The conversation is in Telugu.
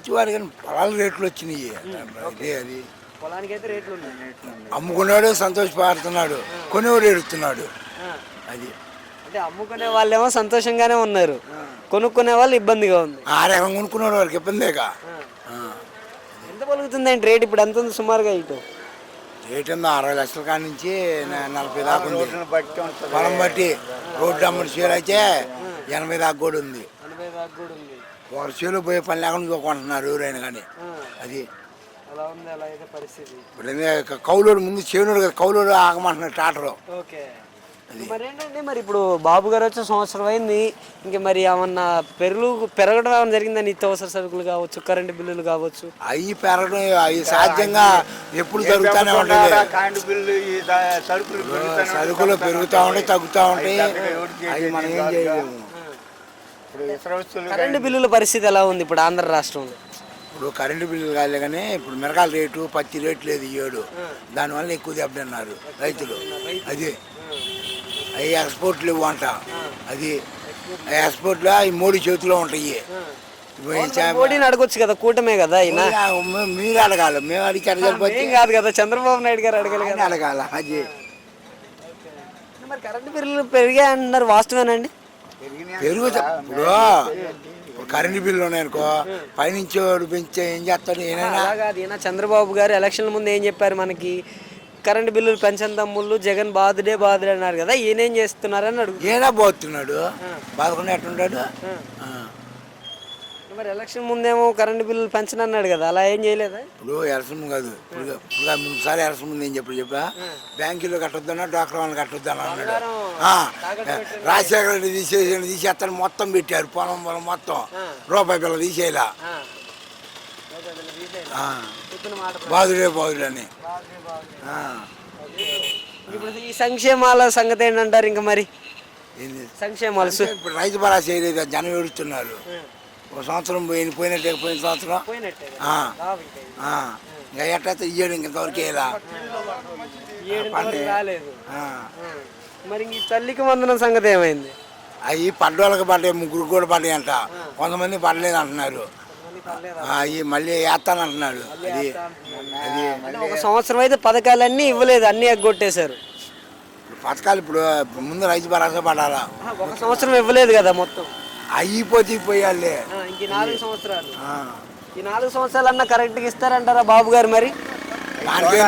ఇచ్చివాడు కానీ పొలాల రేట్లు వచ్చినాయి. ఇదే అది పొలానికి అయితే రేట్లు ఉన్నాయి. అమ్ముకున్నాడు సంతోషపడుతున్నాడు, కొనేవాడు ఎడుతున్నాడు. అది అంటే అమ్ముకునే వాళ్ళేమో సంతోషంగానే ఉన్నారు, కొనుక్కునే వాళ్ళు ఇబ్బందిగా ఉంది. ఆ రకంగా కొనుక్కున్నాడు వాళ్ళకి ఇబ్బందేగా. ఎంత పలుకుతుందండి రేట్ ఇప్పుడు? ఎంత ఉంది సుమారుగా ఇటు? రేట్ ఉందో 60 లక్షల కాడి నుంచి 40 దాకా ఉంది. పొలం బట్టి రోడ్డు అమ్మడి చీర అయితే 80 దాకా కూడా ఉంది. 80 దాకా కూడా ఉంది. ఒకరి చేలో పోయే పని లేకుండా కొంటున్నారు ఎవరైనా కానీ. అది అలా ఉంది, అలా అయితే పరిస్థితి. ఇప్పుడు కౌలోడు ముందు చేనుడు కదా, కౌలోడు ఆగమంటున్నారు టాటరు. ఓకే. మరి ఏంటంటే మరి ఇప్పుడు బాబు గారు వచ్చే సంవత్సరం అయింది, ఇంక మరి ఏమన్నా పెరగడం ఏమైనా జరిగిందా? నిత్యావసర సరుకులు కావచ్చు, కరెంటు బిల్లులు కావచ్చు, అవి పెరగడం అవి సాధ్యంగా ఎప్పుడు జరుగుతూనే ఉంటుంది. సరుకులు పెరుగుతూ ఉంటాయి, తగ్గుతూ ఉంటాయి. అవి మనం ఏం చేయలేము. కరెంటు బిల్లుల పరిస్థితి ఎలా ఉంది ఇప్పుడు ఆంధ్ర రాష్ట్రంలో? ఇప్పుడు కరెంటు బిల్లులు కాలే కానీ ఇప్పుడు మిరకాయల రేటు, పత్తి రేటు లేదు ఈ ఏడు. దానివల్ల ఎక్కువ దెబ్బతిన్నారు రైతులు. అది అవి ఎక్స్పోర్ట్లు ఇవ్వు అంట. అది ఎక్స్పోర్ట్లు ఈ మోడీ చేతిలో ఉంటాయి. మోడీని అడగొచ్చు కదా, కూటమే కదా అయినా. మీరు అడగాలి, మేము అడిగి కాదు కదా, చంద్రబాబు నాయుడు గారు అడగాలి కదా. అడగాల. అది మరి కరెంటు బిల్లులు పెరిగాయి అంటున్నారు, వాస్తవేనండి? పెరుగుతా. ఇప్పుడు కరెంటు బిల్లు ఉన్నాయనుకో, పైనుంచి పెంచే ఏం చేస్తాడు ఈయన చంద్రబాబు గారు ఎలక్షన్ల ముందు ఏం చెప్పారు మనకి? కరెంటు బిల్లులు పెంచని తమ్ముళ్ళు జగన్ బాధుడే అన్నారు కదా, ఈయనేం చేస్తున్నారని అడుగు. ఏనా పోతున్నాడు, బాధకుండా ఎట్లుంటాడు. మరి ఎలక్షన్ ముందేమో కరెంటు బిల్లులు పెంచనన్నాడు కదా, అలా ఏం చేయలేదా? ఇప్పుడు ఎలక్షన్ కాదు, ఇప్పుడు ముందుసారి ఎలక్షన్ ముందు ఏం చెప్పా బ్యాంకులో కట్టొద్దన్నా, డ్వాక్రా వాళ్ళని కట్టొద్దన్నా అన్నాడు. రాజశేఖర రెడ్డి తీసేస్తాను మొత్తం పెట్టారు, పొలం మొత్తం రూపాయి పిల్ల తీసేలా. బాధుడే అని. ఇప్పుడు ఈ సంక్షేమాల సంగతి ఏంటంటారు? ఇంకా మరి సంక్షేమాలు ఇప్పుడు రైతు భరోసా చేయలేదు, జనం ఏడుస్తున్నారు. ఒక సంవత్సరం పోయినట్టే, పోయిన సంవత్సరం ఇంకా ఎట్లయితే ఇయ్యాడు, ఇంతవరకు ఇలా మరి ఈ తల్లికి వందనం సంగతి ఏమైంది? అవి పడ్డోళ్ళకి పడ్డాయి, ముగ్గురు కూడా పడ్డాయి అంట, కొంతమంది పడలేదు అంటున్నారు. అవి మళ్ళీ వేస్తాను అంటున్నాడు. అది అది ఒక సంవత్సరం అయితే పథకాలన్నీ ఇవ్వలేదు, అన్నీ ఎగ్గొట్టేశారు. పథకాలు ఇప్పుడు ముందు రైతు భరోసా పడాలా. ఒక సంవత్సరం ఇవ్వలేదు కదా, మొత్తం అయిపోతే పోయాలే. ఇంక 4 సంవత్సరాలు, ఈ 4 సంవత్సరాలన్నా కరెక్ట్గా ఇస్తారంటారా బాబు గారు? మరి దానికేం